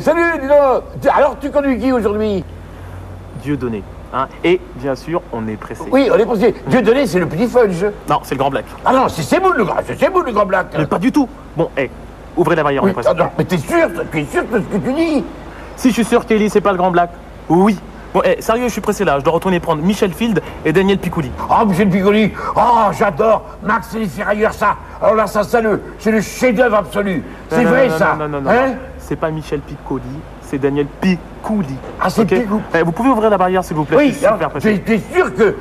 salut, dis donc. Alors, tu conduis qui aujourd'hui? Dieudonné. Hein, et bien sûr, on est pressé. Oui, on est pressé. Dieudonné, c'est le petit fudge. Non, c'est le Grand Black. Ah non, c'est Semoun le Grand Black. Mais pas du tout. Bon, ouvrez la barrière, on est pressé. Non, mais tu es sûr de ce que tu dis? Si je suis sûr qu'Ellie, c'est pas le Grand Black. Oui. Bon, sérieux, je suis pressé là. Je dois retourner prendre Michel Field et Daniel Picouli. Oh, Michel Picouli. Oh, j'adore. Max et les Ferrailleurs, ça. Alors là, ça, c'est le chef-d'œuvre absolu. C'est vrai, ça. Non. Hein? C'est pas Michel Piccoli, c'est Daniel Picouli. Ah, c'est okay? Picouli. Vous pouvez ouvrir la barrière, s'il vous plaît? Oui, super pressé. tu es sûr que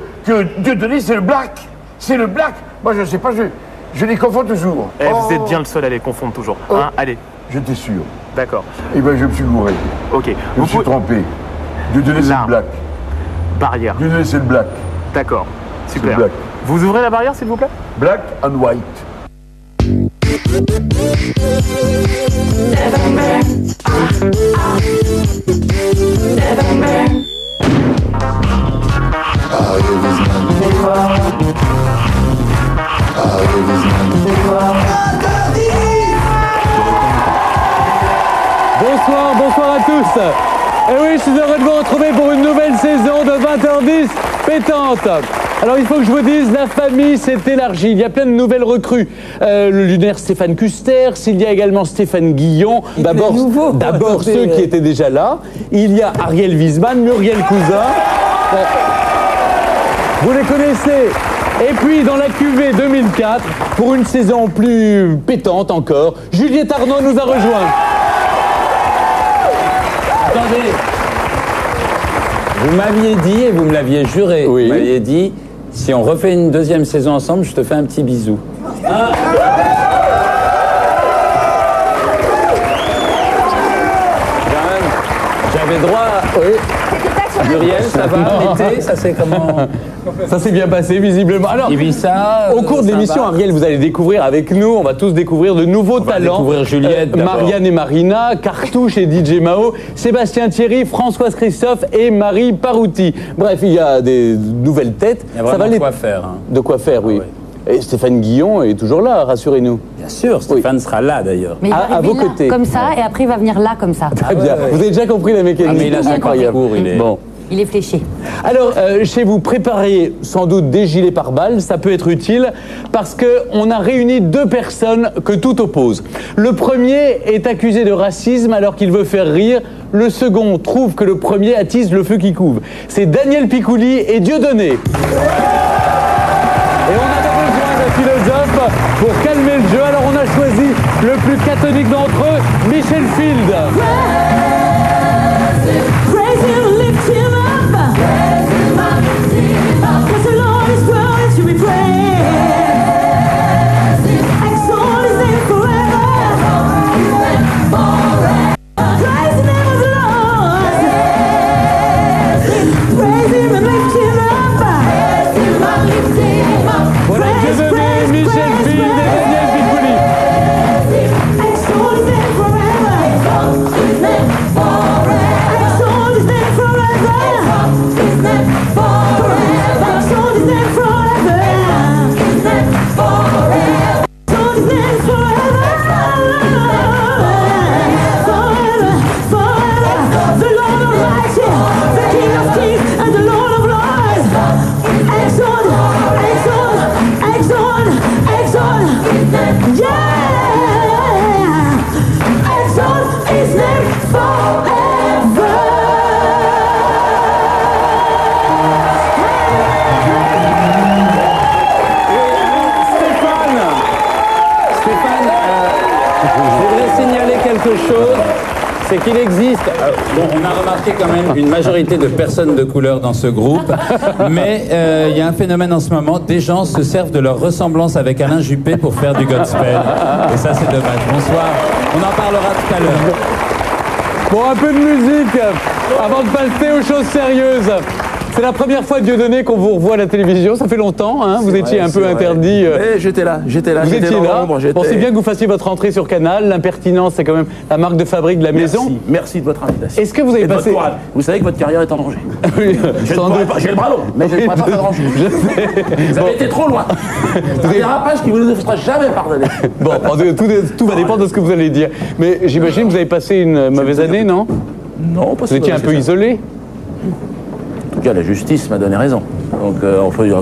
Dieudonné, c'est le Black? C'est le Black? Moi, je sais pas, je les confonds toujours. Vous êtes bien le seul à les confondre toujours. Hein, allez. J'étais sûr. D'accord. Eh ben, je me suis gouré. Ok. Je me suis trompé. Dieudonné, c'est le Black. Barrière. Dieudonné, c'est le Black. D'accord. Super. Le Black. Vous ouvrez la barrière, s'il vous plaît? Black and white. Bonsoir à tous. Et oui, je suis heureux de vous retrouver pour une nouvelle saison de 20h10 pétante. Alors il faut que je vous dise, la famille s'est élargie, il y a plein de nouvelles recrues. Le lunaire Stéphane Custers, il y a également Stéphane Guillon. D'abord ceux qui étaient déjà là. Il y a Ariel Wiesman, Muriel Cousin. Vous les connaissez. Et puis dans la QV 2004, pour une saison plus pétante encore, Juliette Arnaud nous a rejoints. Attendez, vous m'aviez dit, et vous me l'aviez juré, oui. Vous m'aviez dit, si on refait une deuxième saison ensemble, je te fais un petit bisou. Ah. J'avais droit à... Oui. Muriel, ça va? L'été, ça c'est comment? Ça s'est bien passé, visiblement. Alors, Ibiza, au cours de l'émission, Ariel, vous allez découvrir avec nous, on va tous découvrir de nouveaux talents. On va découvrir Juliette, Marianne et Marina, Cartouche et DJ Mao, Sébastien Thierry, Françoise Christophe et Marie Parouti. Bref, il y a des nouvelles têtes. Il y a vraiment de quoi faire. Hein. De quoi faire, oui. Ah, ouais. Et Stéphane Guillon est toujours là, rassurez-nous. Bien sûr, Stéphane sera là d'ailleurs. Mais il va à vos arriver là, côtés. comme ça, et après il va venir là, comme ça. Très bien. Vous avez déjà compris la mécanique. Mais il a incroyable. parcours, il est... Bon. Il est fléché. Alors, chez vous, préparez sans doute des gilets pare-balles, ça peut être utile, parce qu'on a réuni deux personnes que tout oppose. Le premier est accusé de racisme alors qu'il veut faire rire. Le second trouve que le premier attise le feu qui couve. C'est Daniel Picouli et Dieudonné. Et on avait besoin d'un philosophe pour calmer le jeu. Alors on a choisi le plus catholique d'entre eux, Michel Field. Voilà Dieudonné, Michel Field et Daniel Picouli. C'est qu'il existe, bon, on a remarqué quand même une majorité de personnes de couleur dans ce groupe, mais il y a un phénomène en ce moment, des gens se servent de leur ressemblance avec Alain Juppé pour faire du gospel. Et ça c'est dommage. Bonsoir, on en parlera tout à l'heure. Bon, un peu de musique avant de passer aux choses sérieuses. C'est la première fois, Dieudonné, qu'on vous revoit à la télévision. Ça fait longtemps, hein. Vous étiez un peu interdit. J'étais là. Vous étiez dans là. l'ombre, Pensez bien que vous fassiez votre entrée sur Canal. L'impertinence, c'est quand même la marque de fabrique de la maison. Merci de votre invitation. Est-ce que vous avez Et de votre passé... courage. Vous savez que votre carrière est en danger. Oui, J'ai sans doute. le bras long, mais je ne pourrais pas faire grand-chose. Vous avez été trop loin. Un dérapage qui ne vous sera jamais pardonné. Bon, tout va dépendre de ce que vous allez dire. Mais j'imagine que vous avez passé une mauvaise année, non? Non, pas Vous étiez un peu isolé? En tout cas, la justice m'a donné raison. Donc,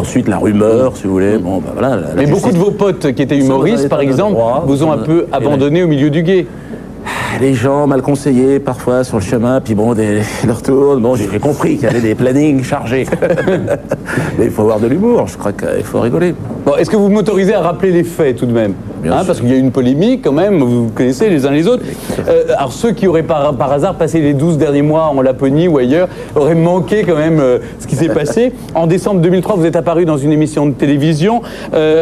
ensuite, la rumeur, si vous voulez. Bon, ben voilà. Mais beaucoup de vos potes qui étaient humoristes, par exemple, vous ont un peu abandonné au milieu du guet. Les gens mal conseillés parfois sur le chemin, puis bon, leur tour. Bon, j'ai compris qu'il y avait des plannings chargés. Mais il faut avoir de l'humour, je crois qu'il faut rigoler. Bon, est-ce que vous m'autorisez à rappeler les faits tout de même? Bien sûr. Parce qu'il y a eu une polémique quand même, vous connaissez les uns les autres. Alors ceux qui auraient par hasard passé les 12 derniers mois en Laponie ou ailleurs auraient manqué quand même ce qui s'est passé. En décembre 2003, vous êtes apparu dans une émission de télévision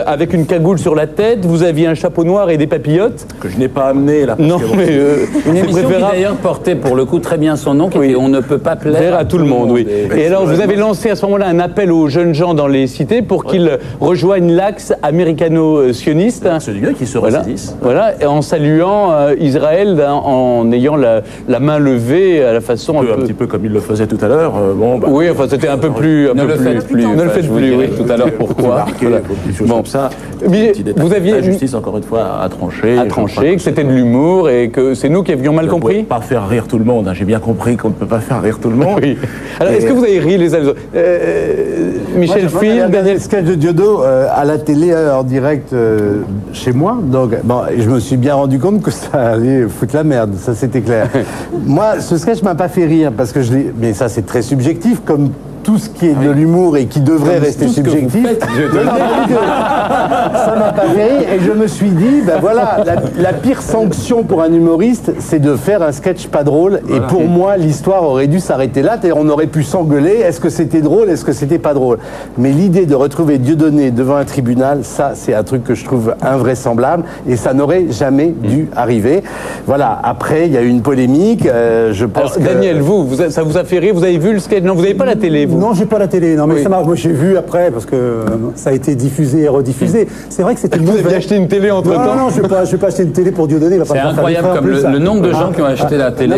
avec une cagoule sur la tête, vous aviez un chapeau noir et des papillotes. Que je n'ai pas amené là. Non, mais Une émission qui d'ailleurs portait pour le coup très bien son nom, qui était On ne peut pas plaire à tout le monde, oui. Et alors, vous avez lancé à ce moment-là un appel aux jeunes gens dans les cités pour qu'ils rejoignent l'axe américano-sioniste. C'est du gars qui se ressaisissent. Voilà, et en saluant Israël, en ayant la main levée à la façon Un petit peu comme il le faisait tout à l'heure. Oui, enfin, c'était un peu plus... Ne le faites plus. Ne le faites plus, oui, tout à l'heure. Pourquoi? Voilà. Bon, ça. Mais vous aviez... La justice, encore une fois, a tranché. Que c'était de l'humour et que c'est nous qui avions mal compris. Pas faire rire tout le monde. J'ai bien compris qu'on ne peut pas faire rire tout le monde. Oui. Alors, est-ce que vous avez ri les uns les autres? Michel Field, Daniel... sketch de Diodo à la télé en direct chez moi. Donc, bon, je me suis bien rendu compte que ça allait foutre la merde. Ça, c'était clair. Moi, ce sketch m'a pas fait rire parce que je l'ai. Mais ça, c'est très subjectif, comme tout ce qui est de l'humour et qui devrait rester subjectif. Ça m'a pas fait rire et je me suis dit, ben voilà, la pire sanction pour un humoriste, c'est de faire un sketch pas drôle. Et pour moi, l'histoire aurait dû s'arrêter là. C'est-à-dire, on aurait pu s'engueuler. Est-ce que c'était drôle? Est-ce que c'était pas drôle? Mais l'idée de retrouver Dieudonné devant un tribunal, ça, c'est un truc que je trouve invraisemblable et ça n'aurait jamais dû arriver. Voilà. Après, il y a eu une polémique. Je pense Alors, Daniel, ça vous a fait rire? Vous avez vu le sketch? Non, vous n'avez pas la télé, vous? Non, j'ai pas la télé. Non, mais Oui. ça marche. Moi, j'ai vu après parce que ça a été diffusé et rediffusé. C'est vrai que c'était Vous avez acheté une télé entre-temps? Non, je vais pas acheter une télé pour Dieudonné. C'est incroyable comme le nombre de gens qui ont acheté la télé.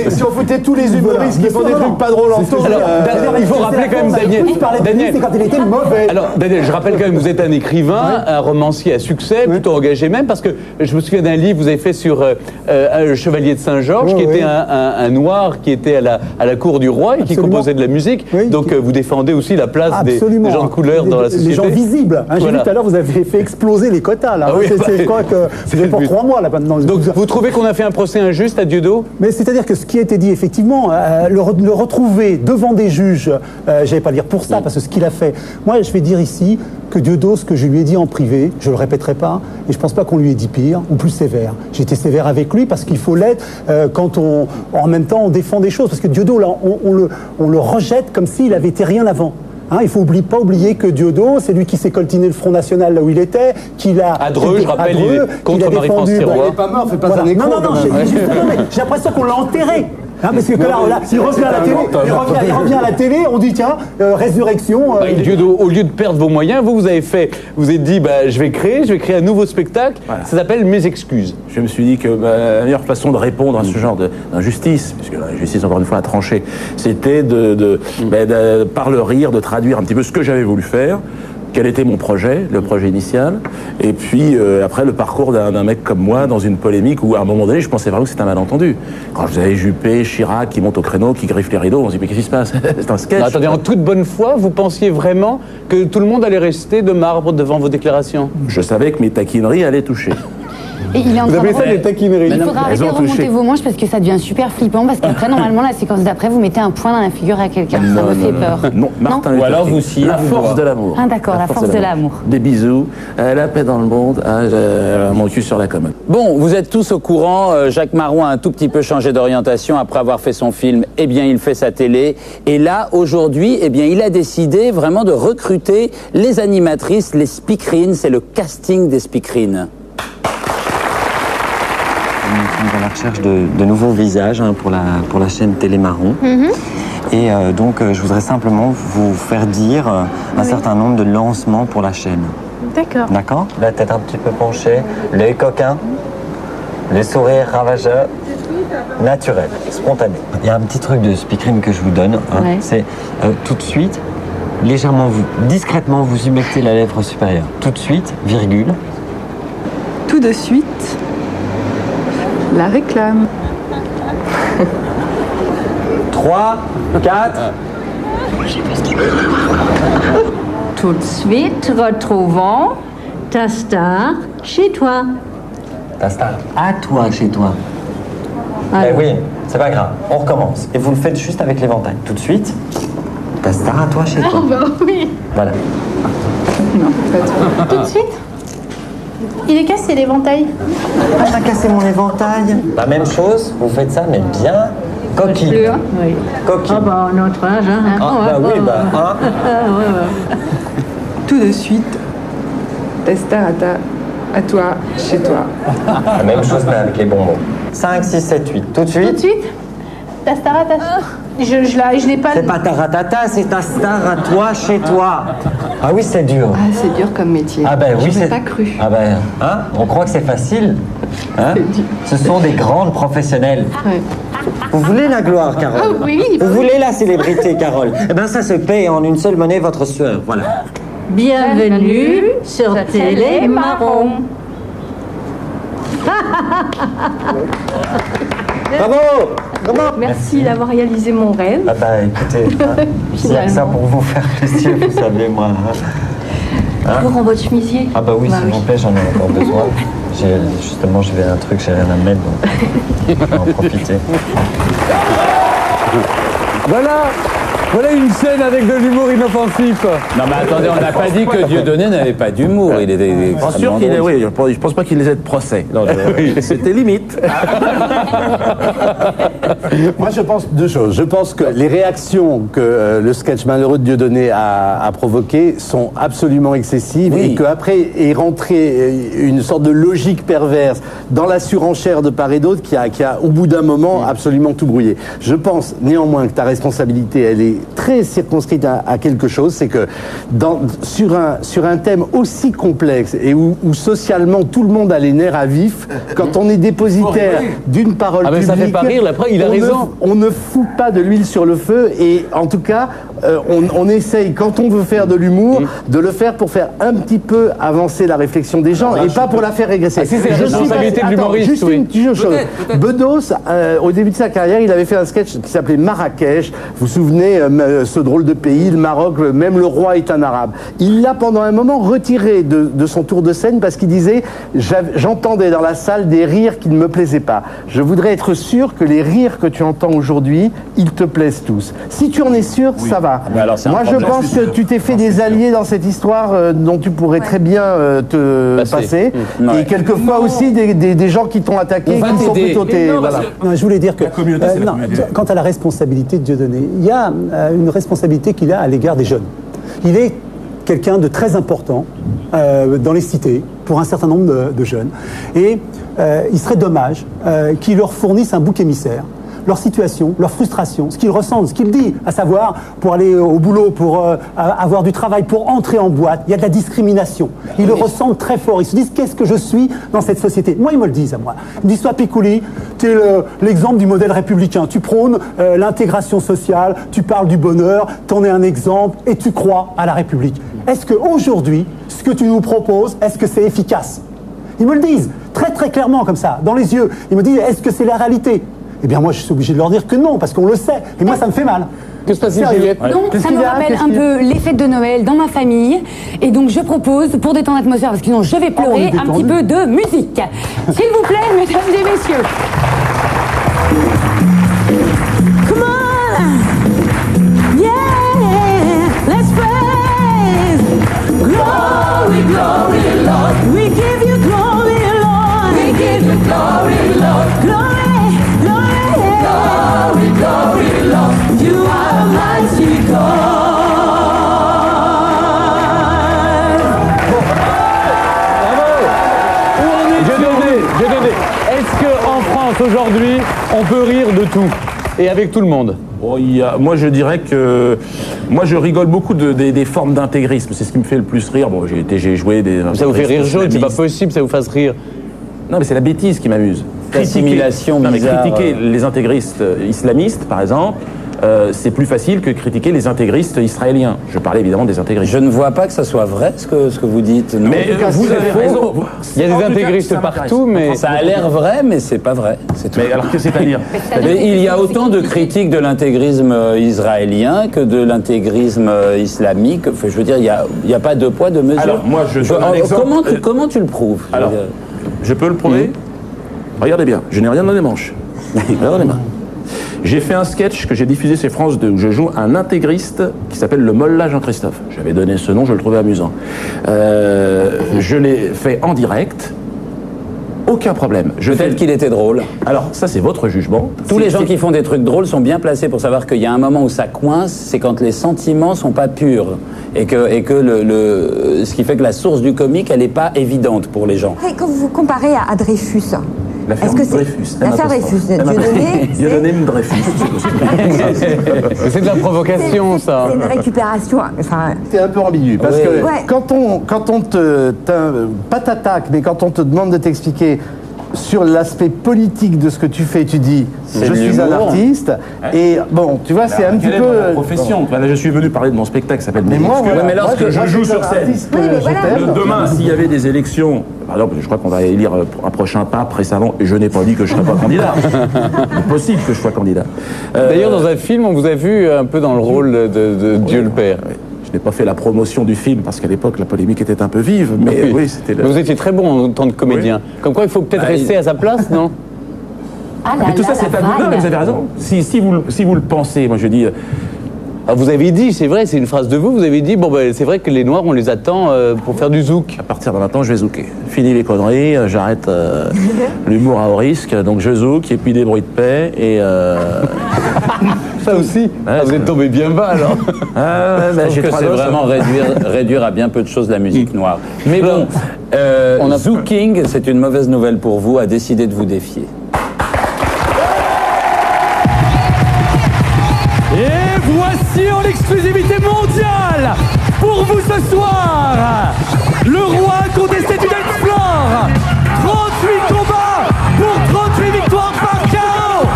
si on foutait tous les humoristes qui font des trucs pas drôles en taux. Alors, il faut rappeler quand même, Daniel. C'est quand il était mauvais. Alors, Daniel, je rappelle quand même, vous êtes un écrivain, un romancier à succès, plutôt engagé même, parce que je me souviens d'un livre que vous avez fait sur le Chevalier de Saint-Georges, qui était un noir qui était à la cour du roi et qui composait de la musique. Oui. Donc, vous défendez aussi la place des gens de couleur dans la société. Les gens visibles. J'ai Voilà. vu tout à l'heure, vous avez fait exploser les quotas. Là. Ah oui, je crois que c'est c'est le pour but. 3 mois là maintenant. Donc, vous trouvez qu'on a fait un procès injuste à Diodo? Mais c'est-à-dire que ce qui a été dit, effectivement, le retrouver devant des juges, j'allais pas dire pour ça, parce que ce qu'il a fait, moi je vais dire ici que Diodo, ce que je lui ai dit en privé, je le répéterai pas, et je pense pas qu'on lui ait dit pire ou plus sévère. J'ai été sévère avec lui parce qu'il faut l'être quand en même temps on défend des choses, parce que Diodo, là, on le rejette comme s'il avait été rien avant. Hein, il faut pas oublier que Diodo, c'est lui qui s'est coltiné le Front National là où il était, qu'il a... À Dreux, je rappelle, il est contre Marie-France Thiroux. Il est pas mort, fais pas Voilà. un écho. Non, justement, mais j'ai l'impression qu'on l'a enterré. Hein, parce que là, il revient à la télé, il revient à la télé, on dit tiens, résurrection. Diodo, au lieu de perdre vos moyens, vous avez dit, je vais créer un nouveau spectacle. Voilà. Ça s'appelle Mes excuses. Je me suis dit que la meilleure façon de répondre à ce genre d'injustice, puisque la justice, encore une fois, a tranché, c'était par le rire, de traduire un petit peu ce que j'avais voulu faire, quel était mon projet, le projet initial, et puis après le parcours d'un mec comme moi dans une polémique où à un moment donné je pensais vraiment que c'était un malentendu. Quand je vous avais Juppé, Chirac qui montent au créneau, qui griffent les rideaux, on se dit mais qu'est-ce qui se passe? C'est un sketch. Non, attendez, en toute bonne foi, vous pensiez vraiment que tout le monde allait rester de marbre devant vos déclarations? Je savais que mes taquineries allaient toucher. Et il est en Vous train appelez de- ça des taquineries? Il faudra arrêter de ont touché. remonter vos manches parce que ça devient super flippant. Parce qu'après, normalement, la séquence d'après, vous mettez un point dans la figure à quelqu'un. Ça me fait peur. Non, Martin Ou Luther alors King. vous sciez La du force doigt. de l'amour. Ah, d'accord, la force de l'amour. Des bisous, la paix dans le monde, mon cul sur la commode. Bon, vous êtes tous au courant, Jacques Maron a un tout petit peu changé d'orientation après avoir fait son film. Eh bien, il fait sa télé. Et là, aujourd'hui, eh bien, il a décidé vraiment de recruter les animatrices, les speakerines. C'est le casting des speakerines. Nous sommes à la recherche de nouveaux visages pour la chaîne Télé Marron. Et donc, je voudrais simplement vous faire dire un certain nombre de lancements pour la chaîne. D'accord. D'accord? La tête un petit peu penchée, l'œil coquin, les sourires ravageurs, naturel, spontané. Il y a un petit truc de speakerine que je vous donne, hein, Ouais. c'est tout de suite, légèrement, discrètement, vous humectez la lèvre supérieure. Tout de suite, virgule. Tout de suite, la réclame. 3, 4. Tout de suite, retrouvons ta star chez toi. Ta star à toi, chez toi. Eh oui, c'est pas grave, on recommence. Et vous le faites juste avec l'éventail. Tout de suite, ta star à toi, chez toi. bah oui. Voilà. Non, pas toi. Tout de suite. Il est cassé l'éventail. Ah, t'as cassé mon éventail. La même chose, vous faites ça, mais bien coquille. Plus, hein. Oui. Coquille. Ah bah, notre âge, hein. Ah, bah oui, bah, hein. Tout de suite, ta star à toi, chez toi. La même chose, mais avec les bonbons. 5, 6, 7, 8. Tout de suite. Tout de suite. Ta star à ta... Je l'ai pas... C'est pas ta ratata, c'est ta star à toi, chez toi. Ah oui, c'est dur. Ah, c'est dur comme métier. Ah ben oui, J'aurais pas cru. Ah ben, hein, on croit que c'est facile. Hein? Ce sont des grandes professionnelles. Ouais. Vous voulez la gloire, Carole? Ah oui, Vous voulez la célébrité, Carole? Eh ben ça se paye en une seule monnaie, votre sueur. Voilà. Bienvenue sur Télé Marron. Bravo! Comment? Merci d'avoir réalisé mon rêve. Ah bah écoutez, hein, s'il y a que ça pour vous faire plaisir, vous savez, moi. Hein? Pour en votre chemisier. Ah bah oui, s'il vous plaît, j'en ai encore besoin. Justement, je vais à un truc, j'ai rien à mettre, donc on va en profiter. Voilà une scène avec de l'humour inoffensif. Non mais attendez, on n'a pas dit que Dieudonné n'avait pas d'humour. Il était Bien sûr qu'il est, oui, je pense pas qu'il les ait de procès. Non, c'était limite. Moi, je pense deux choses. Je pense que les réactions que le sketch malheureux de Dieudonné a provoquées sont absolument excessives et qu'après est rentrée une sorte de logique perverse dans la surenchère de part et d'autre qui a au bout d'un moment absolument tout brouillé. Je pense néanmoins que ta responsabilité, elle est très circonscrite à quelque chose, c'est que sur un thème aussi complexe et où socialement tout le monde a les nerfs à vif, quand on est dépositaire d'une parole publique, ça fait pas rire, après il a raison. On ne fout pas de l'huile sur le feu et en tout cas on essaye quand on veut faire de l'humour de le faire pour faire un petit peu avancer la réflexion des gens et pas pour la faire régresser. C'est la responsabilité de l'humoriste. Juste une petite chose. Bedos, au début de sa carrière, il avait fait un sketch qui s'appelait Marrakech. Vous vous souvenez, ce drôle de pays, le Maroc, même le roi est un arabe. Il l'a pendant un moment retiré de son tour de scène parce qu'il disait j'entendais dans la salle des rires qui ne me plaisaient pas. Je voudrais être sûr que les rires que tu entends aujourd'hui, ils te plaisent tous. Si tu en es sûr, ça va. Moi, je pense que tu t'es fait des alliés dans cette histoire dont tu pourrais très bien te passer. Et quelquefois aussi des gens qui t'ont attaqué et qui sont plutôt tes... Voilà. Je voulais dire que quant à la responsabilité de Dieudonné, il y a une responsabilité qu'il a à l'égard des jeunes. Il est quelqu'un de très important dans les cités pour un certain nombre de jeunes. Et il serait dommage qu'il leur fournisse un bouc émissaire. Leur situation, leur frustration, ce qu'ils ressentent, ce qu'ils disent, à savoir pour aller au boulot, pour avoir du travail, pour entrer en boîte, il y a de la discrimination. Ils le ressentent très fort. Ils se disent qu'est-ce que je suis dans cette société. Moi, ils me le disent à moi. Ils me disent toi, Picouli, tu es l'exemple du modèle républicain. Tu prônes l'intégration sociale, tu parles du bonheur, tu en es un exemple et tu crois à la République. Est-ce qu'aujourd'hui, ce que tu nous proposes, est-ce que c'est efficace? Ils me le disent très très clairement comme ça, dans les yeux. Ils me disent est-ce que c'est la réalité? Eh bien moi je suis obligé de leur dire que non, parce qu'on le sait. Et moi ça me fait mal. Que se passe-t-il, Juliette? Donc ça me rappelle un peu les fêtes de Noël dans ma famille. Et donc je propose, pour détendre l'atmosphère, parce que sinon je vais pleurer, un petit peu de musique. S'il vous plaît, mesdames et messieurs. Come on! Yeah! Let's praise! Glory, glory, Lord! We give you glory, Lord! We give you glory, Lord! Glory, glory, glory, Lord! You are a mighty God! Dieudonné, est-ce qu'en France aujourd'hui, on peut rire de tout et avec tout le monde? Oh, moi, je dirais que... Moi, je rigole beaucoup des formes d'intégrisme. C'est ce qui me fait le plus rire. Bon, j'ai joué des... Ça vous fait rire jaune, c'est pas possible, ça vous fasse rire. Non, mais c'est la bêtise qui m'amuse. L'assimilation bizarre. Critiquer les intégristes islamistes, par exemple, c'est plus facile que critiquer les intégristes israéliens. Je parlais évidemment des intégristes. Je ne vois pas que ça soit vrai ce que vous dites. Non. Mais vous avez raison. Il y a des intégristes partout, mais... Ça a l'air vrai, mais c'est pas vrai. C'est mais alors que c'est-à-dire il y a autant de critiques de l'intégrisme israélien que de l'intégrisme islamique. Enfin, je veux dire, il n'y a pas de poids, de mesure. Alors, moi, je donne un exemple. Comment tu le prouves? Alors, je peux le prouver. Regardez bien, je n'ai rien dans les manches. Rien dans les mains. J'ai fait un sketch que j'ai diffusé sur France 2 où je joue un intégriste qui s'appelle le Mollah Jean-Christophe. J'avais donné ce nom, je le trouvais amusant. Je l'ai fait en direct. Aucun problème. Peut-être qu'il était drôle. Alors, ça, c'est votre jugement. Tous les gens qui font des trucs drôles sont bien placés pour savoir qu'il y a un moment où ça coince, c'est quand les sentiments sont pas purs. Et que ce qui fait que la source du comique, elle n'est pas évidente pour les gens. Et quand vous vous comparez à Dreyfus, l'affaire Dreyfus. L'affaire Dreyfus. Dieudonné Dreyfus. C'est de la provocation, ça. C'est une récupération. Enfin... C'est un peu ambigu, parce que quand on pas t'attaque, mais quand on te demande de t'expliquer sur l'aspect politique de ce que tu fais, tu dis je suis un artiste, et bon, tu vois, c'est un petit peu ma profession. Là, je suis venu parler de mon spectacle qui s'appelle Mais moi, mais lorsque je joue sur scène, demain, s'il y avait des élections, par exemple, je crois qu'on va élire un prochain pape récemment, et je n'ai pas dit que je ne serais pas candidat. C'est possible que je sois candidat. D'ailleurs, dans un film, on vous a vu un peu dans le rôle de Dieu le Père. Je n'ai pas fait la promotion du film parce qu'à l'époque la polémique était un peu vive, mais oui, c'était. Mais vous étiez très bon en tant que comédien. Oui. Comme quoi, il faut peut-être rester à sa place, non? Mais tout ça, c'est à vous. Non, mais vous avez raison. Si vous le pensez, moi je dis. Alors vous avez dit, c'est vrai, c'est une phrase de vous. Vous avez dit, bon ben c'est vrai que les Noirs, on les attend pour faire du zouk. À partir de maintenant, je vais zouker. Fini les conneries, j'arrête l'humour à haut risque, donc je zouk et puis des bruits de paix et. Ça aussi. Vous êtes tombé bien bas alors. Je trouve que c'est vraiment réduire à bien peu de choses la musique noire. Mais bon, Zouking, c'est une mauvaise nouvelle pour vous, a décidé de vous défier. Et voici en exclusivité mondiale pour vous ce soir, le roi contesté du dance floor. 38 combats pour 38 victoires par KO.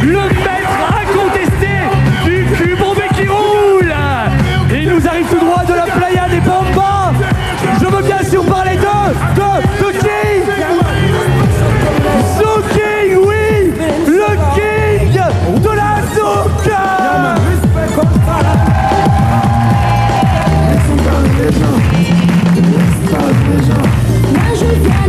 Le maître incontesté du cube bombé qui roule. Il nous arrive tout droit de la playa des Bambas. Je veux bien sûr parler de King. Zouking, oui, le king de la zouk. Moi je viens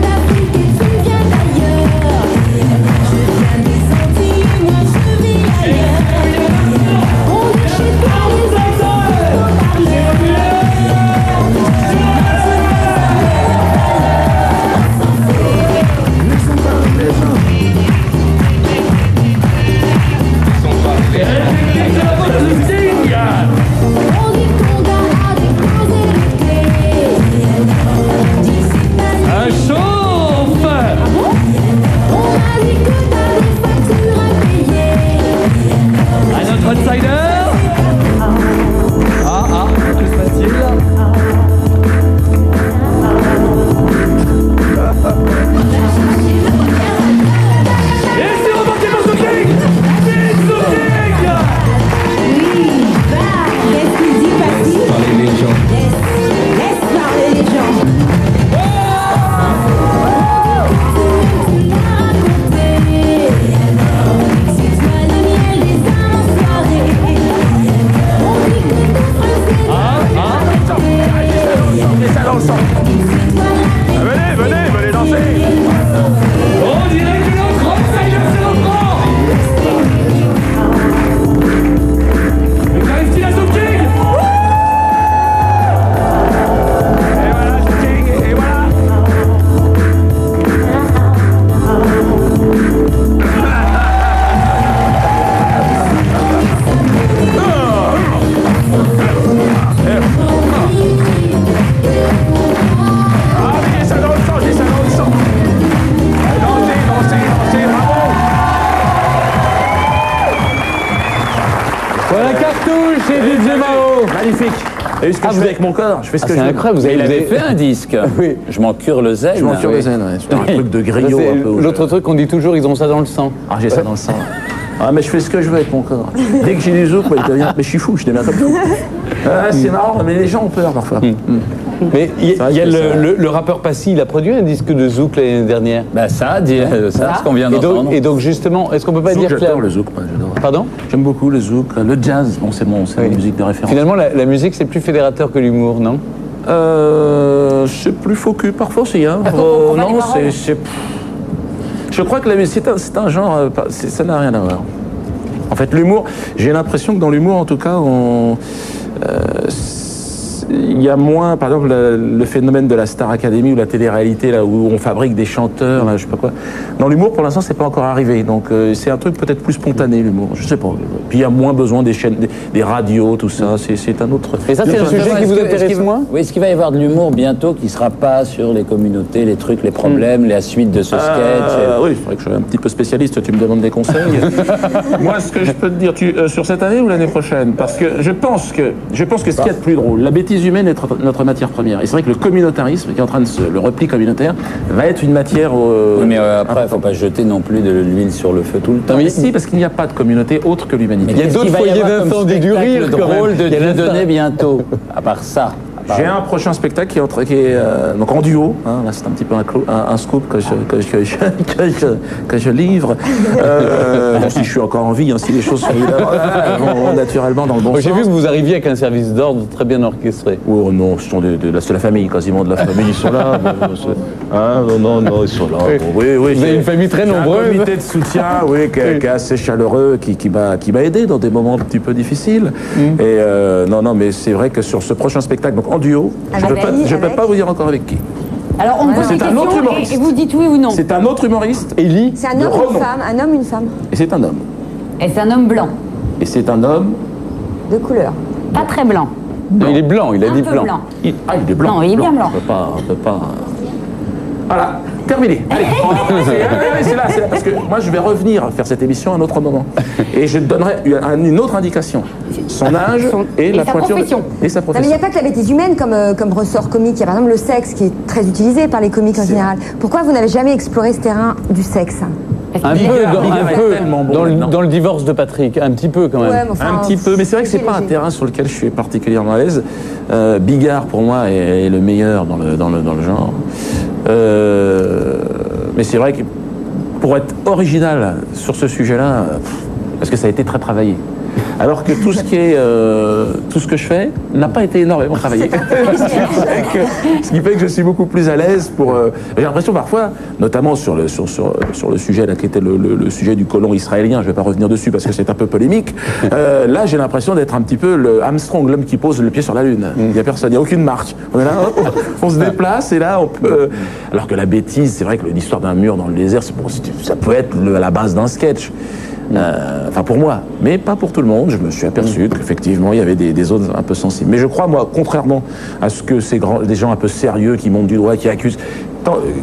magnifique. Vous avez vu ce que je fais avec mon corps? Je fais ce que je veux. C'est incroyable, vous avez fait un disque. Oui. Je m'en cure le zen. Je m'en cure le zen, ouais. C'est un truc de griot un peu. L'autre truc qu'on dit toujours, ils ont ça dans le sang. Ah, j'ai ça dans le sang. Ah, mais je fais ce que je veux avec mon corps. Dès que j'ai du zouk, il devient. Mais je suis fou, je deviens comme tout. Ah, c'est marrant, mais les gens ont peur parfois. Mais il y a le rappeur Passy, il a produit un disque de zouk l'année dernière. Bah ça, ce qu'on vient d'entendre. Et donc justement, est-ce qu'on peut pas dire clair? J'adore le zouk, moi, j'adore. Pardon? J'aime beaucoup le zouk, le jazz, bon c'est la musique de référence. Finalement, la musique c'est plus fédérateur que l'humour, non? C'est plus focus, parfois aussi. Hein. Non, c'est. Je crois que c'est un genre, ça n'a rien à voir. En fait, l'humour, j'ai l'impression que dans l'humour, en tout cas, il y a moins, par exemple, le phénomène de la Star Academy ou la télé-réalité, là où on fabrique des chanteurs, là, je sais pas quoi. Dans l'humour, pour l'instant, c'est pas encore arrivé. Donc, c'est un truc peut-être plus spontané, l'humour. Je sais pas. Puis il y a moins besoin des chaînes, des radios, tout ça. C'est un autre. Et ça, c'est un sujet qui vous intéresse moins? Oui, est-ce qu'il va y avoir de l'humour bientôt qui sera pas sur les communautés, les trucs, les problèmes, la suite de ce sketch? Oui, il faudrait que je sois un petit peu spécialiste. Tu me demandes des conseils. Moi, ce que je peux te dire, sur cette année ou l'année prochaine, parce que je pense que ce qu'il y a de plus drôle, la bêtise humaine est notre matière première. Et c'est vrai que le communautarisme, qui est en train de le repli communautaire, va être une matière. Oui, mais après, il faut pas jeter non plus de l'huile sur le feu tout le temps. Mais si, parce qu'il n'y a pas de communauté autre que l'humanité. Il y a d'autres foyers d'incendie du rire drôle de Dieudonné bientôt. À part ça. J'ai un prochain spectacle qui est donc en duo. Hein, là, c'est un petit peu un scoop que je livre. Bon, si je suis encore en vie, hein, si les choses sont vont naturellement dans le bon sens. J'ai vu que vous arriviez avec un service d'ordre très bien orchestré. Oh non, c'est la famille, quasiment de la famille, ils sont là. Non, ils sont là. Oui, vous avez une famille très nombreuse. Un comité de soutien, oui, qui est assez chaleureux, qui m'a aidé dans des moments un petit peu difficiles. Et non, mais c'est vrai que sur ce prochain spectacle, donc en duo, je ne peux pas vous dire encore avec qui. Alors on pose des questions et vous dites oui ou non. C'est un autre humoriste. Élie. C'est un homme ou une femme? Un homme ou une femme? Et c'est un homme. Et c'est un homme blanc. Et c'est un homme. De couleur. Pas très blanc. Non, il est blanc, il a dit blanc. Il est blanc. Non, il est bien blanc. On peut pas. Voilà, terminé. Allez, c'est là, parce que moi je vais revenir faire cette émission à un autre moment. Et je donnerai une autre indication. Son âge et la pointure. Et sa profession. Non, mais il n'y a pas que la bêtise humaine comme ressort comique. Il y a par exemple le sexe qui est très utilisé par les comiques en général. Pourquoi vous n'avez jamais exploré ce terrain du sexe? Un peu dans le divorce de Patrick, un petit peu quand même. Ouais, mais enfin, un petit peu, mais c'est vrai que c'est pas un terrain sur lequel je suis particulièrement à l'aise. Bigard pour moi est le meilleur dans le genre. Mais c'est vrai que pour être original sur ce sujet-là, parce que ça a été très travaillé. Alors que tout ce que je fais n'a pas été énormément travaillé. Ce qui fait que je suis beaucoup plus à l'aise pour. J'ai l'impression parfois, notamment sur le sujet là, qui était le sujet du colon israélien, je ne vais pas revenir dessus parce que c'est un peu polémique. Là, j'ai l'impression d'être un petit peu le Armstrong, l'homme qui pose le pied sur la Lune. Il n'y a personne, il n'y a aucune marche. On est là, hop, on se déplace et là, on peut. Alors que la bêtise, c'est vrai que l'histoire d'un mur dans le désert, ça peut être à la base d'un sketch. Enfin pour moi, mais pas pour tout le monde. Je me suis aperçu qu'effectivement il y avait des zones un peu sensibles. Mais je crois, moi, contrairement à ce que des gens un peu sérieux qui montent du doigt, qui accusent,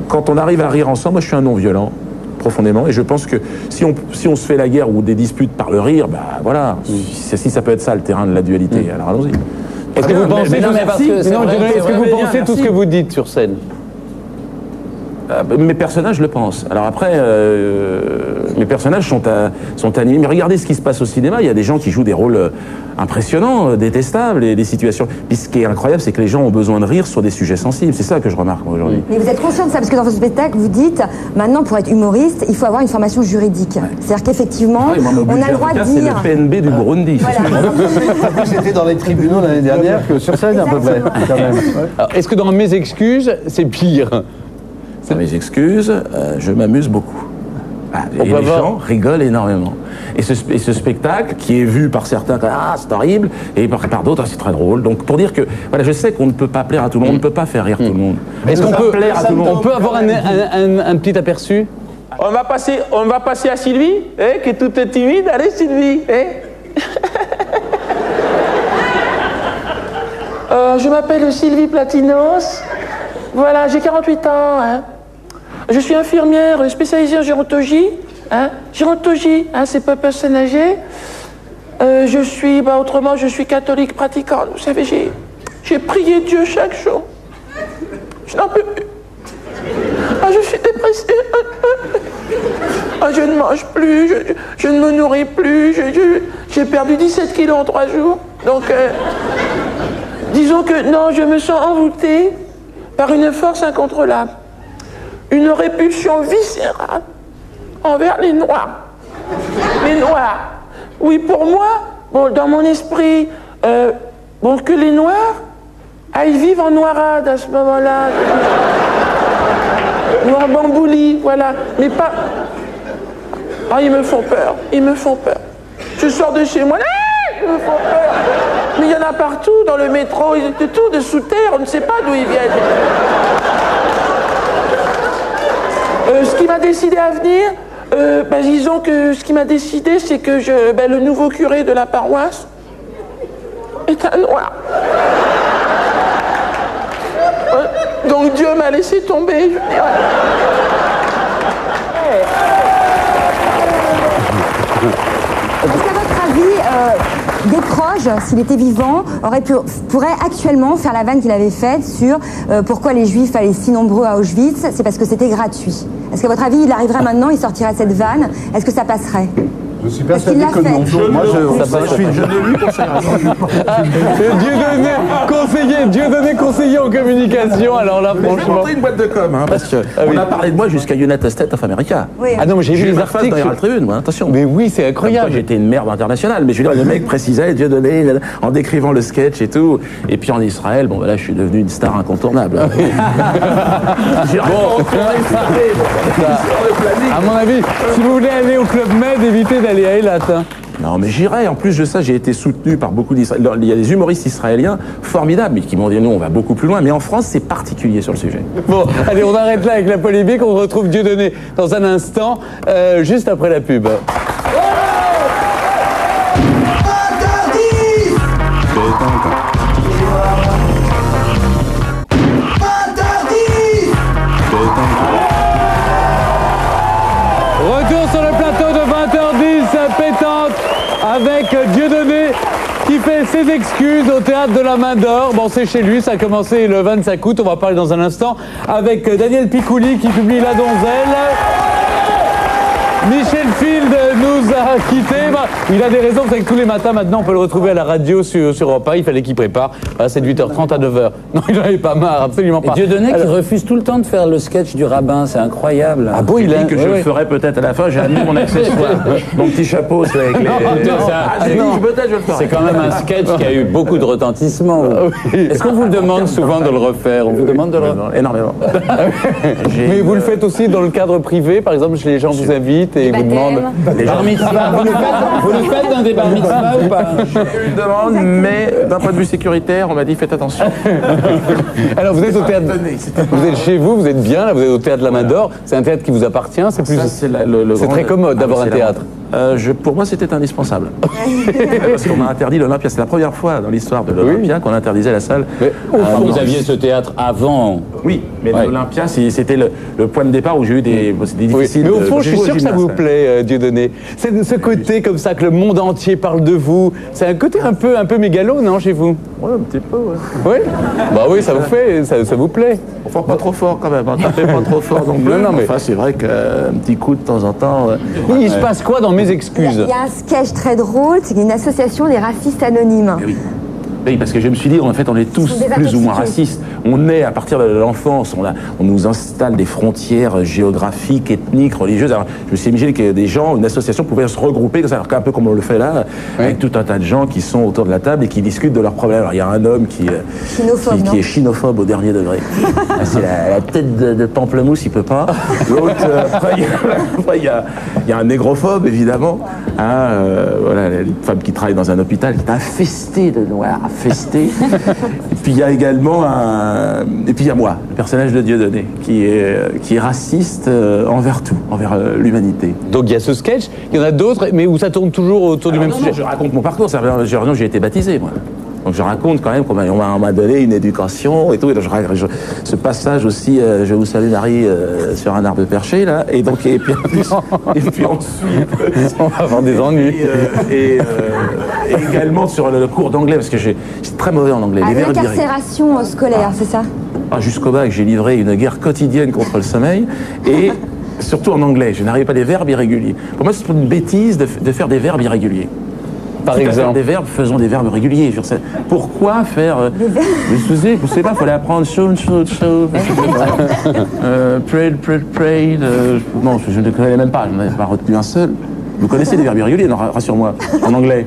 quand on arrive à rire ensemble, moi je suis un non-violent profondément, et je pense que si on se fait la guerre ou des disputes par le rire, bah voilà, si ça peut être ça le terrain de la dualité, alors allons-y. Est-ce que vous pensez tout ce que vous dites sur scène? Mes personnages le pensent. Alors après, mes personnages sont animés. Mais regardez ce qui se passe au cinéma. Il y a des gens qui jouent des rôles impressionnants, détestables, et des situations. Puis ce qui est incroyable, c'est que les gens ont besoin de rire sur des sujets sensibles. C'est ça que je remarque moi, aujourd'hui. Mais vous êtes conscient de ça, parce que dans votre spectacle, vous dites, maintenant, pour être humoriste, il faut avoir une formation juridique. C'est-à-dire qu'effectivement, on a le droit de dire... C'est le PNB du Burundi. Voilà. C'était dans les tribunaux l'année dernière que sur scène, à peu près. Est-ce que dans mes excuses, c'est pire? Dans mes excuses, je m'amuse beaucoup. Et les gens rigolent énormément. Et ce spectacle, qui est vu par certains comme « Ah, c'est horrible », et par d'autres « c'est très drôle ». Donc pour dire que, voilà, je sais qu'on ne peut pas plaire à tout le monde, on ne peut pas faire rire tout le monde. Est-ce qu'on peut plaire à tout le monde? On peut avoir un petit aperçu? On va passer à Sylvie, qui est toute timide. Allez Sylvie, je m'appelle Sylvie Platinos. Voilà, j'ai 48 ans. Je suis infirmière spécialisée en gérontologie. Gérontologie, c'est pas personne âgée. Autrement, je suis catholique pratiquante. Vous savez, j'ai prié Dieu chaque jour. Je n'en peux plus. Je suis dépressée. Je ne mange plus, je ne me nourris plus. J'ai perdu 17 kilos en 3 jours. Donc, disons que non, je me sens envoûtée par une force incontrôlable. Une répulsion viscérale envers les Noirs. Les Noirs. Oui, pour moi, dans mon esprit, que les Noirs aillent vivre en noirade à ce moment-là. Noir bambouli, voilà. Mais pas... ils me font peur. Je sors de chez moi, ils me font peur. Mais il y en a partout, dans le métro, de sous terre, on ne sait pas d'où ils viennent. Ce qui m'a décidé à venir, disons que ce qui m'a décidé, c'est que le nouveau curé de la paroisse est un Noir. Donc Dieu m'a laissé tomber, je dirais. Est-ce qu'à votre avis, Desproges, s'il était vivant, pourrait actuellement faire la vanne qu'il avait faite sur pourquoi les Juifs allaient si nombreux à Auschwitz? C'est parce que c'était gratuit. Est-ce qu'à votre avis, il arriverait maintenant, il sortirait cette vanne? Est-ce que ça passerait? Je suis persuadé que non. Moi, je suis lui Dieudonné conseiller en communication. Alors là, J'ai franchement. monté une boîte de com, parce qu'on a parlé de moi jusqu'à United States of America. Oui. Ah non, mais j'ai vu les articles dans la Tribune, moi, attention. Mais oui, c'est incroyable. J'étais une merde internationale, mais je veux dire, le mec précisait Dieudonné en décrivant le sketch et tout. Et puis en Israël, là, je suis devenu une star incontournable. J'ai à mon avis, si vous voulez aller au Club Med, évitez d'aller à Eilat. Non, mais j'irai. En plus de ça, j'ai été soutenu par beaucoup d'Israéliens. Il y a des humoristes israéliens formidables, mais qui m'ont dit, nous, on va beaucoup plus loin. Mais en France, c'est particulier sur le sujet. Bon, allez, on arrête là avec la polémique. On retrouve Dieudonné dans un instant, juste après la pub. Retour sur le plateau de 20h10, pétante, avec Dieudonné qui fait ses excuses au Théâtre de la Main d'Or. Bon, c'est chez lui, ça a commencé le 25 août, on va parler dans un instant, avec Daniel Picouli qui publie La Donzelle. Michel Field nous a quittés. Il a des raisons, c'est que tous les matins maintenant on peut le retrouver à la radio sur Europe 1. Il fallait qu'il prépare. Voilà, c'est de 8h30 à 9h. Non, il n'en avait pas marre, absolument pas. Et Dieudonné qui refuse tout le temps de faire le sketch du rabbin, c'est incroyable. Ah bon, il a dit que je le ferai peut-être à la fin. J'ai amené mon accessoire, mon petit chapeau avec les. Peut-être je le ferai. C'est quand même un sketch qui a eu beaucoup de retentissement. Est-ce qu'on vous demande souvent de le refaire? On vous demande de le refaire énormément. Mais vous le faites aussi dans le cadre privé, par exemple, chez les gens vous invitent et vous demandent. Bar mitzvah, vous le faites dans des bar mitzvah ou pas? J'ai eu une demande, mais d'un point de vue sécuritaire, on m'a dit faites attention. Alors vous êtes au théâtre, vous êtes chez vous, vous êtes bien, là, vous êtes au Théâtre de la Main d'Or. C'est un théâtre qui vous appartient, c'est plus. C'est très commode d'avoir un théâtre. Pour moi, c'était indispensable. Parce qu'on a interdit l'Olympia. C'est la première fois dans l'histoire de l'Olympia qu'on interdisait la salle. Vous aviez ce théâtre avant. Oui, mais l'Olympia, c'était le point de départ où j'ai eu des difficiles. Mais au fond, je suis sûr que ça vous plaît, Dieudonné. C'est ce côté comme ça que le monde entier parle de vous. C'est un côté un peu mégalo, non, chez vous? Oui, un petit peu, ouais. Oui. Bah oui, ça vous plaît. Enfin, pas trop fort quand même. Tapez pas trop fort non plus. Non, mais enfin, c'est vrai qu'un petit coup de temps en temps. Il se passe quoi dans mes excuses? Il y a un sketch très drôle, c'est une association des racistes anonymes. Oui. Oui, parce que je me suis dit, en fait, on est tous plus ou moins racistes. On est, à partir de l'enfance, on nous installe des frontières géographiques, ethniques, religieuses. Alors, je me suis imaginé que des gens, une association pouvait se regrouper, alors un peu comme on le fait là, avec tout un tas de gens qui sont autour de la table et qui discutent de leurs problèmes. Alors, il y a un homme qui est chinophobe au dernier degré. C'est la tête de pamplemousse, il peut pas. L'autre, après, il y a un négrophobe, évidemment. Voilà, une femme qui travaille dans un hôpital, qui est infestée de noirs. Festé. Et puis il y a également et puis il y a moi, le personnage de Dieudonné, qui est raciste envers tout, envers l'humanité. Donc il y a ce sketch, il y en a d'autres, mais où ça tourne toujours autour du même sujet. Non, je raconte mon parcours. J'ai été baptisé, moi. Donc je raconte quand même qu'on m'a donné une éducation et tout. Et donc, ce passage aussi, je vous salue Marie, sur un arbre perché là. Et donc et puis ensuite, on va avoir des ennuis. Et également sur le cours d'anglais parce que j'ai très mauvais en anglais. L'incarcération scolaire, c'est ça? Jusqu'au bac, j'ai livré une guerre quotidienne contre le sommeil et surtout en anglais. Je n'arrivais pas des verbes irréguliers. Pour moi, c'est une bêtise de faire des verbes irréguliers. Par exemple, des verbes, faisons des verbes réguliers. Pourquoi faire vous savez pas, il fallait apprendre prayed. Non, je ne connais même pas. Je n'en ai pas retenu un seul. Vous connaissez des verbes irréguliers, non, rassure-moi, en anglais.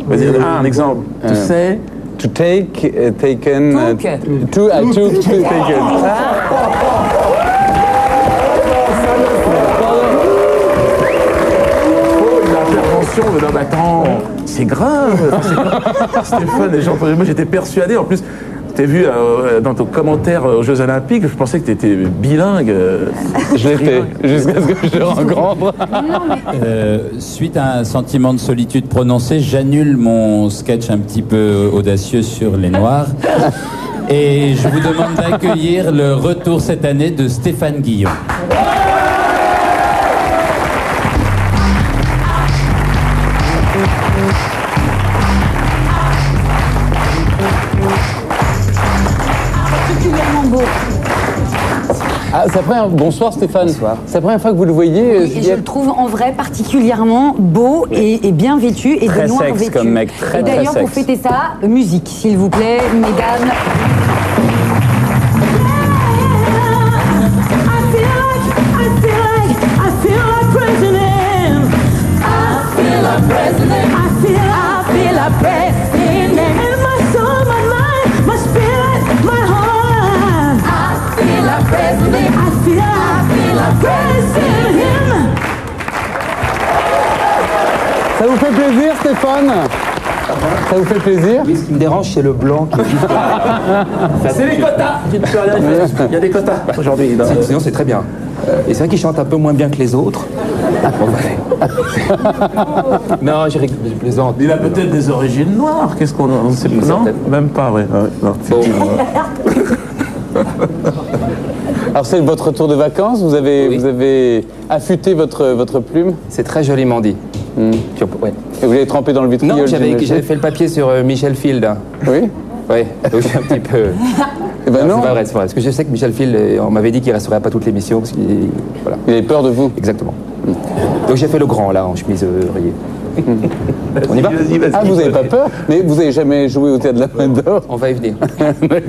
Vas-y, un exemple. To say. To take, taken. To taken. Non, mais attends, c'est grave. Stéphane, moi j'étais persuadé, en plus, t'as vu dans ton commentaire aux Jeux Olympiques, je pensais que t'étais bilingue. Je l'étais, jusqu'à ce que je le rencontre. Suite à un sentiment de solitude prononcé, j'annule mon sketch un petit peu audacieux sur les Noirs. Et je vous demande d'accueillir le retour cette année de Stéphane Guillon. Bonsoir Stéphane. Bonsoir. C'est la première fois que vous le voyez, oui, et je le trouve en vrai particulièrement beau et bien vêtu et très de noir sexe vêtu. comme mec, très et d'ailleurs, pour fêter ça, musique, s'il vous plaît, mesdames. Ça vous fait plaisir, Stéphane? Ça vous fait plaisir? Oui, ce qui me dérange, c'est le blanc qui... C'est les quotas. Il y a des quotas aujourd'hui. Sinon, c'est très bien. Et c'est vrai qu'il chante un peu moins bien que les autres. Non, je plaisante. Il a peut-être des origines noires. Qu'est-ce qu'on a? Sait pas. Non, même pas, ouais. Non, effectivement. Alors c'est votre retour de vacances, vous avez affûté votre plume? C'est très joliment dit. Ouais. Et vous l'avez trempé dans le vitriol? Non, j'avais fait le papier sur Michel Field. Oui? Oui, donc j'ai un petit peu... Eh ben non. C'est pas vrai, c'est vrai. Parce que je sais que Michel Field, on m'avait dit qu'il resterait pas toute l'émission. Parce qu'il voilà. Il avait peur de vous? Exactement. Donc j'ai fait le grand, là, en chemise rayée. On y va? Ah, vous n'avez pas peur? Mais vous n'avez jamais joué au théâtre de la Main d'Or? On va y venir.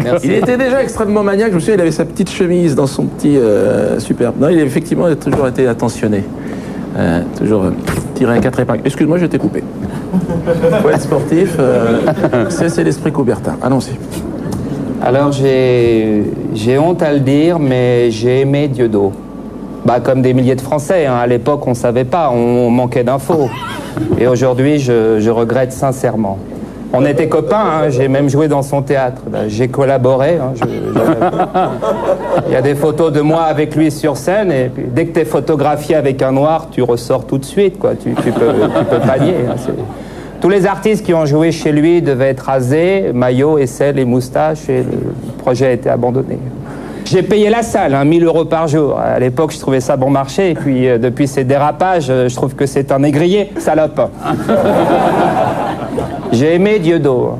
Merci. Il était déjà extrêmement maniaque. Je me souviens, il avait sa petite chemise dans son petit superbe. Non, il a effectivement toujours été attentionné. Toujours tiré à 4 épingles. Excuse-moi, je t'ai coupé. Faut être sportif, c'est l'esprit Coubertin. Allons-y. Alors j'ai honte à le dire, mais j'ai aimé Dieudo. Bah, comme des milliers de Français, hein. À l'époque on savait pas, on manquait d'infos. Et aujourd'hui je regrette sincèrement. On était copains, hein. J'ai même joué dans son théâtre. Bah, j'ai collaboré. Hein. Il y a des photos de moi avec lui sur scène, et puis, dès que tu es photographié avec un noir, tu ressors tout de suite, quoi. Tu peux pas nier. Hein. Tous les artistes qui ont joué chez lui devaient être rasés, maillot, aisselle et moustache, et le projet a été abandonné. J'ai payé la salle, 1 000 € par jour. À l'époque, je trouvais ça bon marché, et puis depuis ces dérapages, je trouve que c'est un négrier, salope. J'ai aimé Dieudo.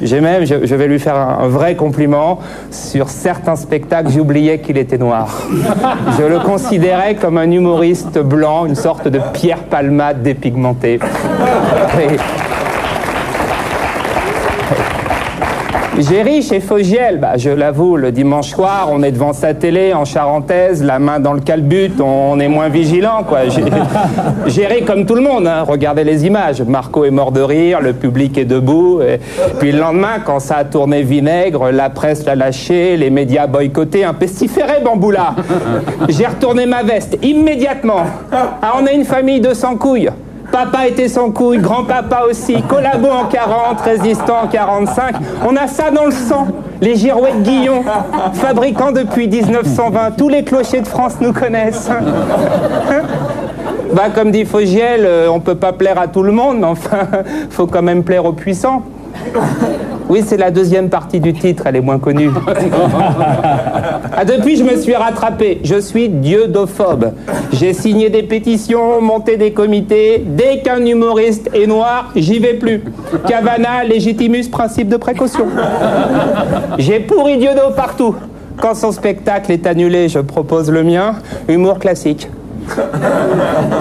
J'ai même, je vais lui faire un vrai compliment, sur certains spectacles, j'oubliais qu'il était noir. Je le considérais comme un humoriste blanc, une sorte de Pierre Palmade dépigmenté. J'ai ri chez Fogiel, bah, je l'avoue, le dimanche soir, on est devant sa télé, en charentaise, la main dans le calbut, on est moins vigilant, quoi. J'ai ri comme tout le monde, hein. Regardez les images. Marco est mort de rire, le public est debout. Et puis le lendemain, quand ça a tourné vinaigre, la presse l'a lâché, les médias boycottés, un pestiféré, Bamboula. J'ai retourné ma veste, immédiatement. Ah, on a une famille de 100 couilles. Papa était sans couilles, grand-papa aussi, collabo en 40, résistant en 45. On a ça dans le sang. Les girouettes Guillon, fabricants depuis 1920. Tous les clochers de France nous connaissent. Bah, comme dit Fogiel, on peut pas plaire à tout le monde, mais enfin, faut quand même plaire aux puissants. Oui, c'est la deuxième partie du titre, elle est moins connue. Ah, depuis, je me suis rattrapé. Je suis diodophobe. J'ai signé des pétitions, monté des comités. Dès qu'un humoriste est noir, j'y vais plus. Cavana, légitimus, principe de précaution. J'ai pourri Diodo partout. Quand son spectacle est annulé, je propose le mien. Humour classique.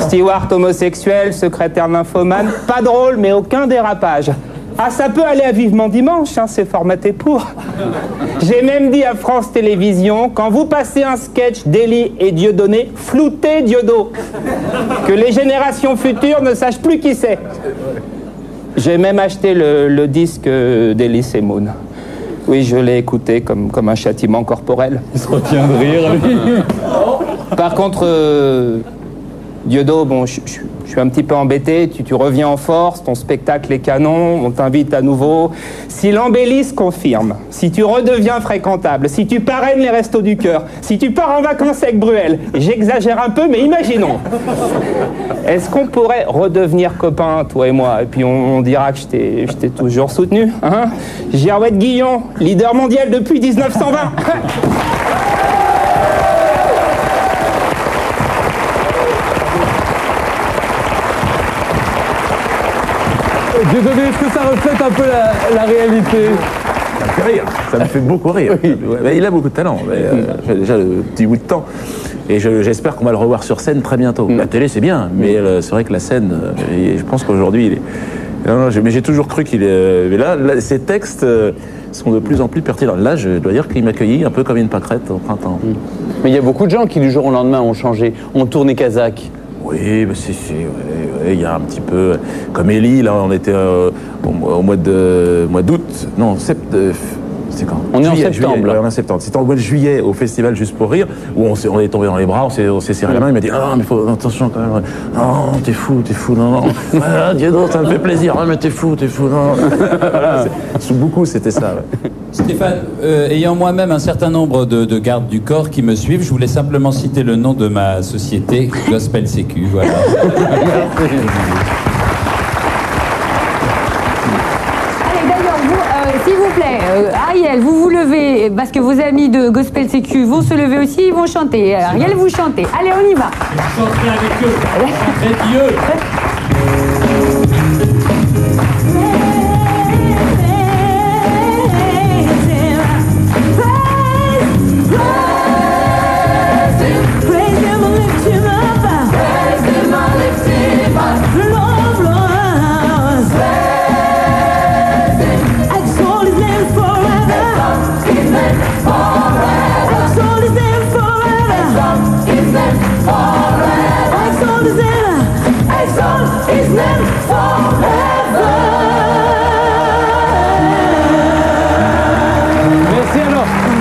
Stewart homosexuel, secrétaire nymphomane. Pas drôle, mais aucun dérapage. Ah, ça peut aller à Vivement Dimanche, hein, c'est formaté pour. J'ai même dit à France Télévisions, quand vous passez un sketch d'Élie et Dieudonné, floutez Diodo. Que les générations futures ne sachent plus qui c'est. J'ai même acheté le disque d'Élie Semoun. Oui, je l'ai écouté comme un châtiment corporel. Il se retient de rire, lui. Par contre, Diodo, bon, je suis un petit peu embêté. Tu reviens en force, ton spectacle est canon, on t'invite à nouveau. Si l'embellisse confirme, si tu redeviens fréquentable, si tu parraines les Restos du Cœur, si tu pars en vacances avec Bruel, j'exagère un peu, mais imaginons. Est-ce qu'on pourrait redevenir copains, toi et moi? Et puis on dira que je t'ai toujours soutenu, hein? Girouette Guillon, leader mondial depuis 1920. Désolé, est-ce que ça reflète un peu la réalité? Ça me fait rire, ça me fait beaucoup rire. Oui. Mais il a beaucoup de talent, fait déjà le petit bout de temps. Et j'espère qu'on va le revoir sur scène très bientôt. La télé, c'est bien, mais c'est vrai que la scène, je pense qu'aujourd'hui, il est... Non, mais j'ai toujours cru qu'il est... Mais là, ces textes sont de plus en plus pertinents. Là, je dois dire qu'il m'accueillit un peu comme une pâquerette au printemps. Mais il y a beaucoup de gens qui, du jour au lendemain, ont changé, ont tourné kazakh. Oui, mais il y a un petit peu... Comme Élie, là, on était au mois d'août. Non, c'est quand? On est en septembre. Juillet, on est en septembre. C'était au mois de juillet au festival Juste pour rire, où on est tombé dans les bras, on s'est serré la main. Il m'a dit ah, mais faut attention quand même. Non, t'es fou, non. Ah, Dieu, ça me fait plaisir. Ah, mais t'es fou, non. Voilà, beaucoup, c'était ça. Ouais. Stéphane, ayant moi-même un certain nombre de gardes du corps qui me suivent, je voulais simplement citer le nom de ma société, Gospel Sécu. Voilà. S'il vous plaît, Ariel, vous levez, parce que vos amis de Gospel Sécu vont se lever aussi, ils vont chanter. Ariel, vous chantez. Allez, on y va. Chantez avec eux. Avec Dieu.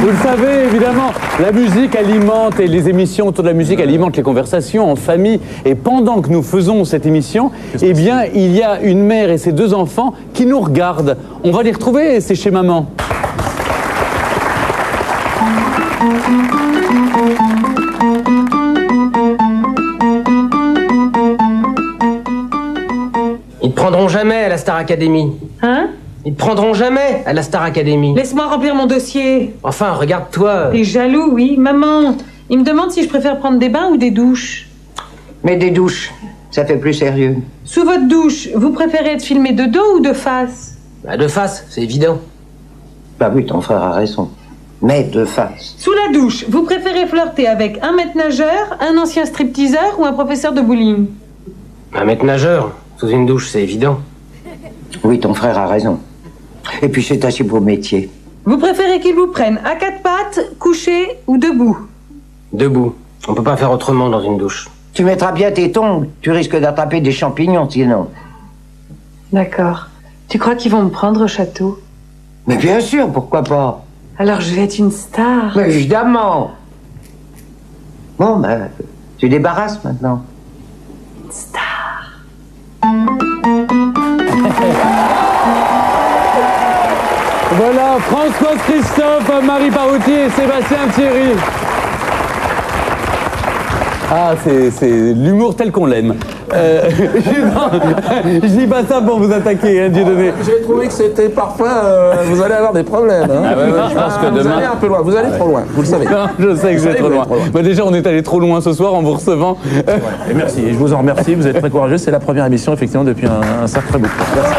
Vous le savez, évidemment, la musique alimente, et les émissions autour de la musique alimentent les conversations en famille. Et pendant que nous faisons cette émission, eh bien, il y a une mère et ses deux enfants qui nous regardent. On va les retrouver, c'est chez maman. Ils te prendront jamais à la Star Academy. Hein? Ils te prendront jamais à la Star Academy. Laisse-moi remplir mon dossier. Enfin, regarde-toi. T'es jaloux, oui. Maman, il me demande si je préfère prendre des bains ou des douches. Mais des douches, ça fait plus sérieux. Sous votre douche, vous préférez être filmé de dos ou de face? Bah, de face, c'est évident. Bah oui, ton frère a raison. Mais de face. Sous la douche, vous préférez flirter avec un maître nageur, un ancien stripteaseur ou un professeur de bowling? Un maître nageur, sous une douche, c'est évident. Oui, ton frère a raison. Et puis c'est assez beau métier. Vous préférez qu'il vous prenne à quatre pattes, couché ou debout? Debout. On peut pas faire autrement dans une douche. Tu mettras bien tes tongs, tu risques d'attraper des champignons sinon. D'accord. Tu crois qu'ils vont me prendre au château? Mais bien sûr, pourquoi pas? Alors je vais être une star. Mais évidemment. Bon, ben, tu débarrasses maintenant. Star. Voilà, Françoise Christophe, Marie Parouti et Sébastien Thierry. Ah, c'est l'humour tel qu'on l'aime. Je dis pas ça pour vous attaquer, hein, Dieudonné. J'ai trouvé que c'était parfois... vous allez avoir des problèmes. Hein. Ah ouais, je pense que vous demain... allez un peu loin, vous allez trop loin, vous le savez. Non, je sais que je vais trop loin. Bah, déjà, on est allé trop loin ce soir en vous recevant. Et merci, et je vous en remercie, vous êtes très courageux. C'est la première émission, effectivement, depuis un sacré bout de temps. Merci.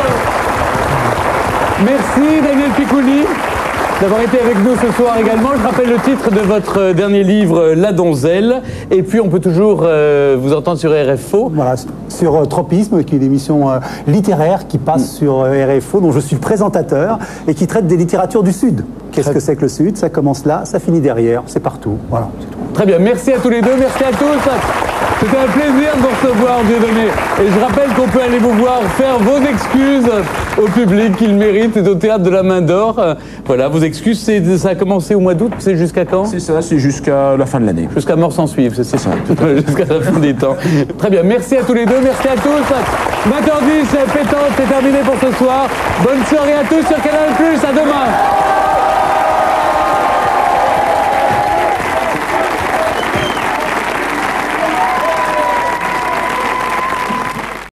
Merci Daniel Picouli d'avoir été avec nous ce soir également. Je rappelle le titre de votre dernier livre, La Donzelle. Et puis on peut toujours vous entendre sur RFO. Voilà, sur Tropisme, qui est une émission littéraire qui passe sur RFO, dont je suis le présentateur, et qui traite des littératures du Sud. Qu'est-ce que c'est que le Sud? Ça commence là, ça finit derrière, c'est partout. Voilà, c'est tout. Très bien, merci à tous les deux, merci à tous. C'était un plaisir de vous recevoir, Dieudonné. Et je rappelle qu'on peut aller vous voir faire vos excuses au public qu'il mérite au Théâtre de la Main d'Or. Voilà, vos excuses, ça a commencé au mois d'août, c'est jusqu'à quand? C'est ça, c'est jusqu'à la fin de l'année. Jusqu'à mort sans suivre, c'est ça. Jusqu'à la fin des temps. Très bien, merci à tous les deux, merci à tous. 20h10, pétante, c'est terminé pour ce soir. Bonne soirée à tous sur Canal+, à demain.